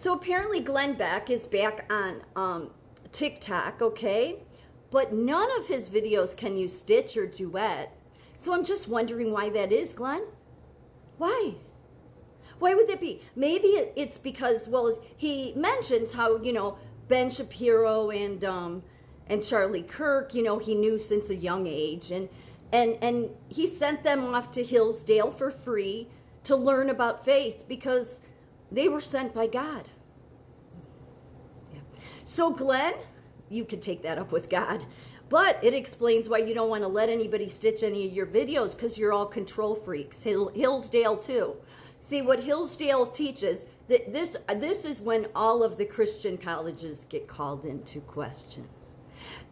So apparently Glenn Beck is back on TikTok, okay? But none of his videos can use stitch or duet. So I'm just wondering why that is, Glenn. Why? Why would that be? Maybe it's because, well, he mentions how, Ben Shapiro and Charlie Kirk, he knew since a young age. And he sent them off to Hillsdale for free to learn about faith because they were sent by God. Yeah. So Glenn, you can take that up with God. But it explains why you don't want to let anybody stitch any of your videos because you're all control freaks. Hillsdale too. See, what Hillsdale teaches, that this is when all of the Christian colleges get called into question.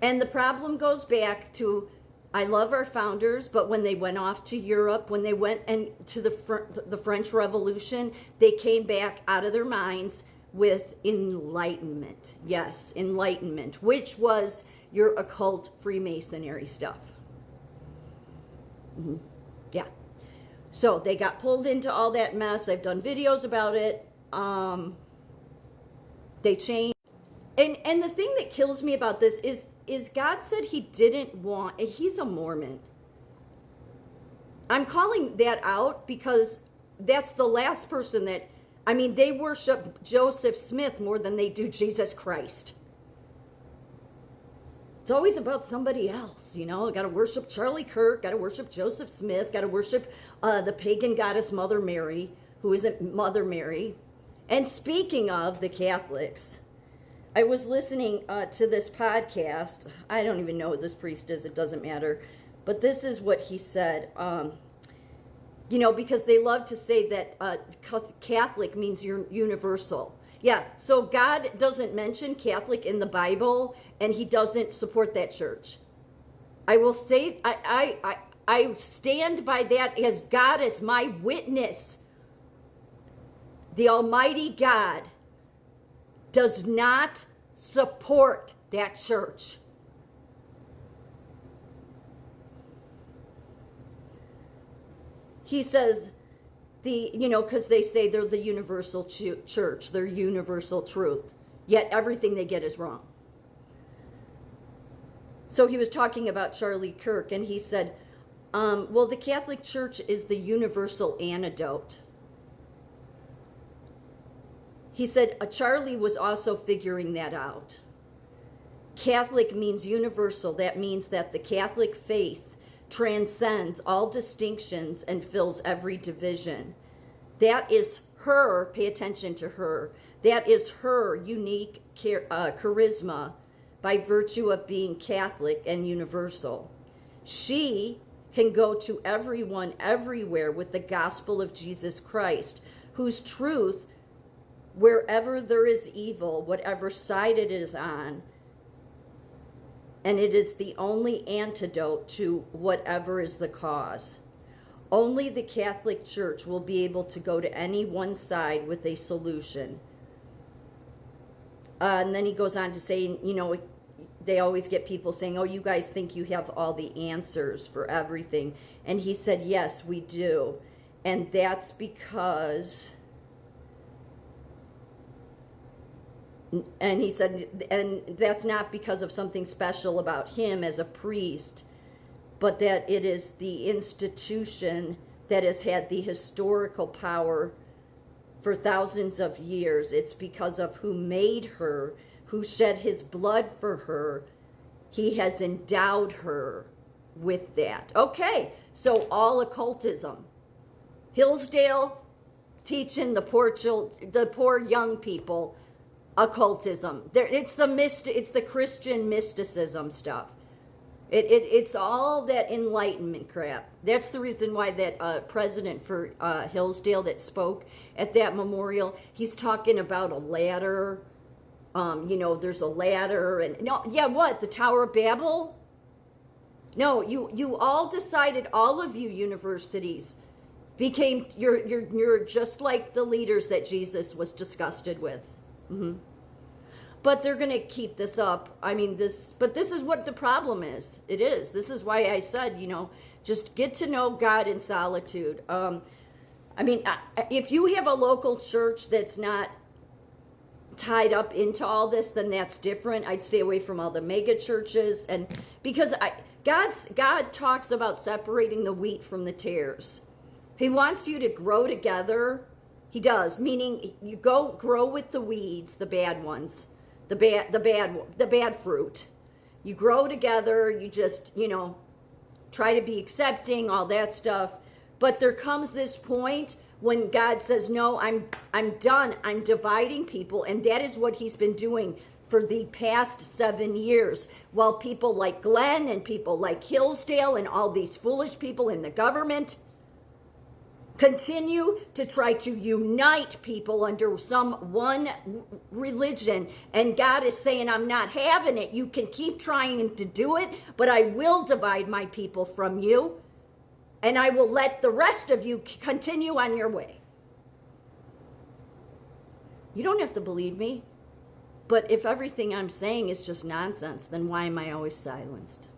And the problem goes back to, I love our founders, but when they went off to Europe, when they went and to the French Revolution, they came back out of their minds with enlightenment. Yes, enlightenment, which was your occult Freemasonry stuff. Mm-hmm. Yeah. So they got pulled into all that mess. I've done videos about it. They changed. And the thing that kills me about this is God said he didn't want, he's a Mormon. I'm calling that out because that's the last person that, they worship Joseph Smith more than they do Jesus Christ. It's always about somebody else, Got to worship Charlie Kirk, got to worship Joseph Smith, got to worship the pagan goddess Mother Mary, who isn't Mother Mary. And speaking of the Catholics, I was listening to this podcast. I don't even know who this priest is. It doesn't matter. But this is what he said. Because they love to say that Catholic means universal. Yeah, so God doesn't mention Catholic in the Bible, and he doesn't support that church. I will say, I stand by that as God as my witness. The Almighty God does not support that church. He says, because they say they're the universal church, they're universal truth, yet everything they get is wrong. So he was talking about Charlie Kirk, and he said, the Catholic Church is the universal antidote. He said, Charlie was also figuring that out. Catholic means universal. That means that the Catholic faith transcends all distinctions and fills every division. That is her, pay attention to her, that is her unique charisma by virtue of being Catholic and universal. She can go to everyone everywhere with the gospel of Jesus Christ, whose truth, wherever there is evil, whatever side it is on, and it is the only antidote to whatever is the cause. Only the Catholic Church will be able to go to any one side with a solution. And then he goes on to say, they always get people saying, oh, you guys think you have all the answers for everything. And he said, yes, we do. And that's because... And he said, and that's not because of something special about him as a priest, but that it is the institution that has had the historical power for thousands of years. It's because of who made her, who shed his blood for her. He has endowed her with that. Okay, so all occultism. Hillsdale teaching the poor young people occultism. It's the Christian mysticism stuff. It's all that enlightenment crap. That's the reason why that president for Hillsdale that spoke at that memorial, he's talking about a ladder. There's a ladder, and what? The Tower of Babel? No, you all decided, all of you universities became you're just like the leaders that Jesus was disgusted with. Mm-hmm. But they're going to keep this up. But this is what the problem is. It is. This is why I said, just get to know God in solitude. If you have a local church that's not tied up into all this, then that's different. I'd stay away from all the mega churches, and because God talks about separating the wheat from the tares. He wants you to grow together. He does, meaning you go grow with the weeds, the bad ones, the bad fruit. You grow together. You just, try to be accepting, all that stuff. But there comes this point when God says, no, I'm done. I'm dividing people. And that is what he's been doing for the past 7 years. While people like Glenn and people like Hillsdale and all these foolish people in the government continue to try to unite people under some one religion. And God is saying, I'm not having it. You can keep trying to do it, but I will divide my people from you. And I will let the rest of you continue on your way. You don't have to believe me. But if everything I'm saying is just nonsense, then why am I always silenced?